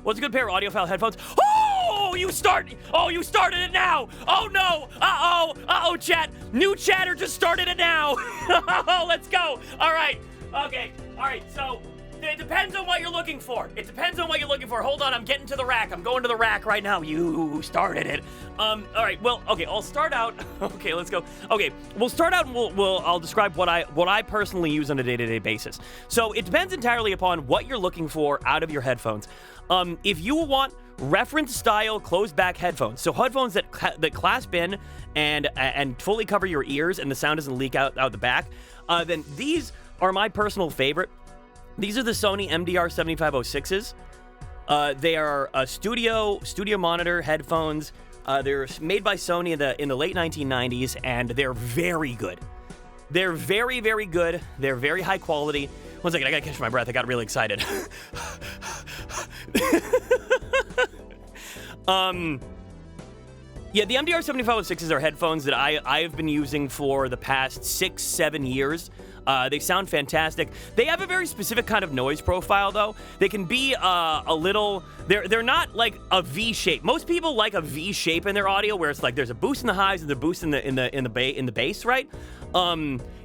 What's a good pair of audiophile headphones? Oh, you started it now. Oh no. Uh-oh, chat. New chatter just started it now. Let's go. All right. Okay. All right. So it depends on what you're looking for. Hold on, I'm getting to the rack. I'm going to the rack right now. You started it. All right. Well, okay. I'll start out. Okay, let's go. Okay, we'll start out and I'll describe what I personally use on a day-to-day basis. So it depends entirely upon what you're looking for out of your headphones. If you want reference-style closed-back headphones, so headphones that clasp in and fully cover your ears and the sound doesn't leak out the back, then these are my personal favorite. These are the Sony MDR7506s. They are studio monitor headphones. They're made by Sony in the late 1990s, and they're very good. They're very, very good. They're very high quality. One second, I gotta catch my breath. I got really excited. Yeah, the MDR7506s are headphones that I've been using for the past 6-7 years. They sound fantastic. They have a very specific kind of noise profile, though. They can be a little. They're not like a V shape. Most people like a V shape in their audio, where it's like there's a boost in the highs and the boost in the bass, right?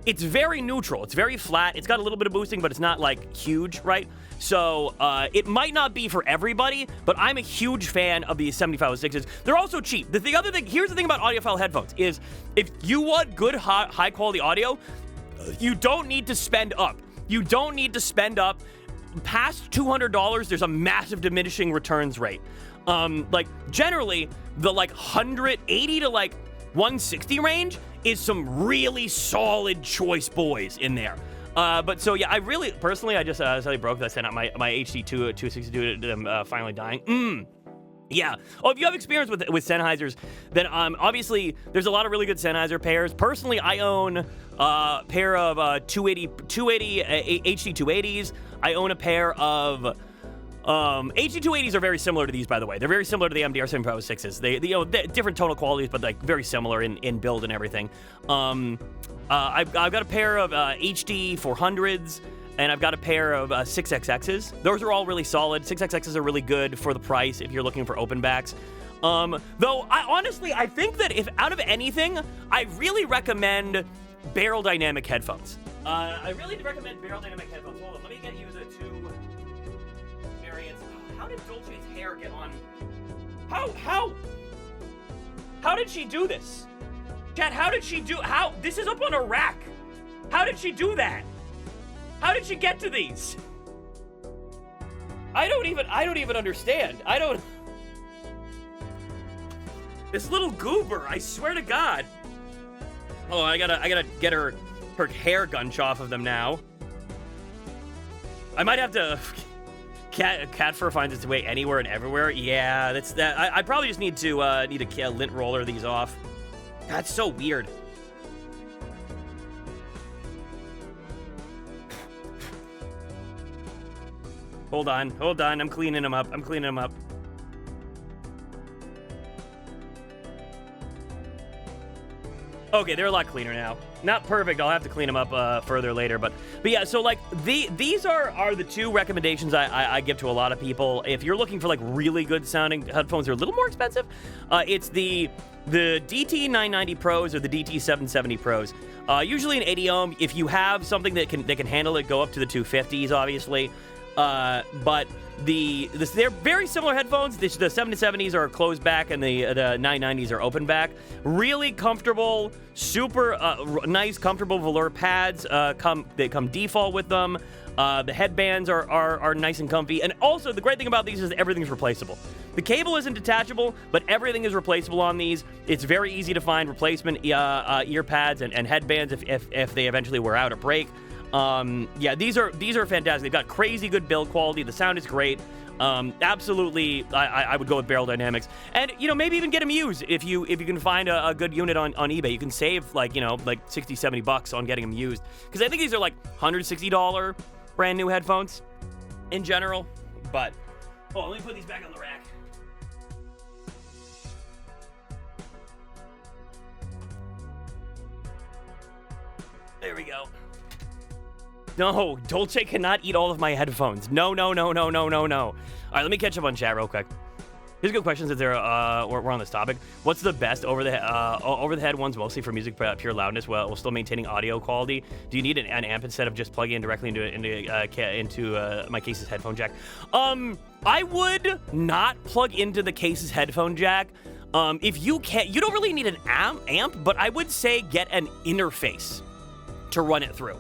It's very neutral. It's very flat. It's got a little bit of boosting, but it's not like huge, right? So it might not be for everybody, but I'm a huge fan of the 7506s. They're also cheap. The other thing, here's the thing about audiophile headphones is if you want good high quality audio, you don't need to spend up. Past $200, there's a massive diminishing returns rate. Like generally the like 180 to like 160 range is some really solid choice boys in there. But so yeah, I really personally I just suddenly broke that. I sent out my HD 262 to them finally dying. Yeah. Oh, if you have experience with Sennheisers, then obviously there's a lot of really good Sennheiser pairs. Personally, I own a pair of 280 HD 280s. I own a pair of HD 280s are very similar to these, by the way. They're very similar to the MDR 7506s. They different tonal qualities, but like very similar in build and everything. I've got a pair of HD 400s. And I've got a pair of 6XXs. Those are all really solid. 6XXs are really good for the price if you're looking for open backs. Though, I think that if out of anything, I really recommend barrel dynamic headphones. I really recommend barrel dynamic headphones. Hold on, let me get you the two variants. How did Dolce's hair get on? How did she do this? Chat, this is up on a rack. How did she do that? How did she get to these? I don't even understand. This little goober, I swear to God. Oh, I gotta get her hair gunch off of them now. I might have to. Cat fur finds its way anywhere and everywhere. Yeah, that's that. I probably just need a lint roller these off. That's so weird. Hold on. I'm cleaning them up. Okay, they're a lot cleaner now. Not perfect. I'll have to clean them up further later. But yeah, so like these are the two recommendations I give to a lot of people. If you're looking for like really good sounding headphones, they're a little more expensive. It's the DT990 Pros or the DT770 Pros. Usually an 80 ohm. If you have something that can handle it, go up to the 250s, obviously. But they're very similar headphones. The 770s are closed back and the 990s are open back. Really comfortable, super nice, comfortable velour pads. They come default with them. The headbands are nice and comfy. And also, the great thing about these is everything's replaceable. The cable isn't detachable, but everything is replaceable on these. It's very easy to find replacement ear pads and headbands if they eventually wear out or break. Yeah, these are fantastic. They've got crazy good build quality. The sound is great. Absolutely, I would go with Barrel Dynamics, and maybe even get them used if you can find a good unit on eBay. You can save like $60-$70 on getting them used, because I think these are like $160 brand new headphones in general. But let me put these back on the rack. There we go. No, Dolce cannot eat all of my headphones. No, no, no, no, no, no, no. All right, let me catch up on chat real quick. Here's a good question since we're on this topic. What's the best over-the-head ones, mostly for music pure loudness, while still maintaining audio quality? Do you need an amp instead of just plugging in directly into my Case's headphone jack? I would not plug into the Case's headphone jack. If you can't, you don't really need an amp, but I would say get an interface to run it through.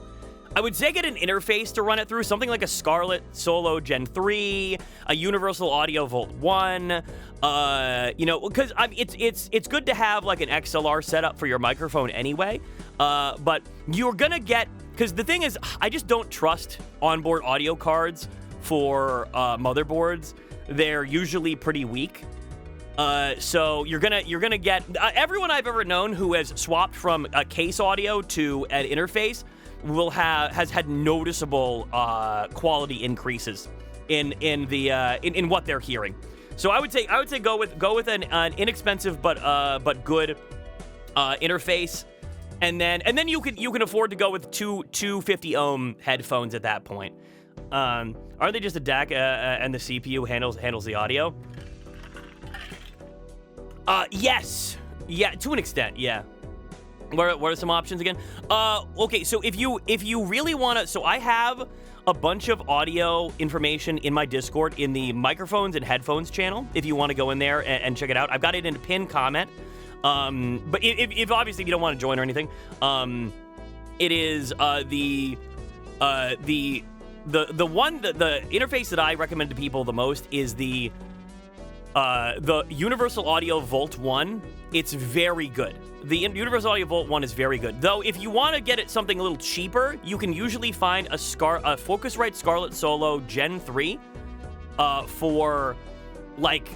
I would say get an interface to run it through, something like a Scarlett Solo Gen 3, a Universal Audio Volt 1, because it's good to have like an XLR setup for your microphone anyway, but you're gonna get, because the thing is, I just don't trust onboard audio cards for motherboards. They're usually pretty weak. So you're gonna get, everyone I've ever known who has swapped from a case audio to an interface has had noticeable quality increases in what they're hearing. So I would say go with an inexpensive but good interface, and then you can afford to go with two 250 ohm headphones at that point. Aren't they just a DAC and the CPU handles the audio? Yes, yeah, to an extent, yeah. What are some options again? Okay, so if you really want to, so I have a bunch of audio information in my Discord in the microphones and headphones channel. If you want to go in there and check it out, I've got it in a pinned comment. But if obviously if you don't want to join or anything, it is the interface that I recommend to people the most is the Universal Audio Volt 1. It's very good. The Universal Audio Volt 1 is very good. Though, if you want to get it something a little cheaper, you can usually find a Focusrite Scarlett Solo Gen 3 for, like,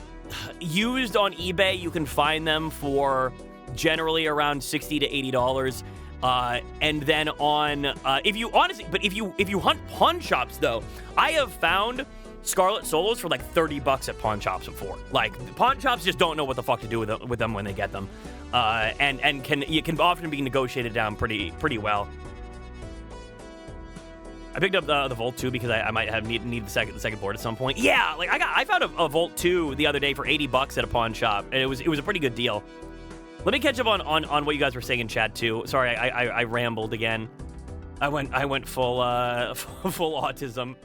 used on eBay. You can find them for generally around $60 to $80. And then on, if you hunt pawn shops, though, I have found Scarlett Solos for like $30 at pawn shops before. Like, pawn shops just don't know what the fuck to do with them when they get them, and can often be negotiated down pretty well. I picked up the Volt 2 because I might have need the second board at some point. Yeah, like I found a Volt 2 the other day for $80 at a pawn shop, and it was a pretty good deal. Let me catch up on what you guys were saying in chat too. Sorry, I rambled again. I went full autism.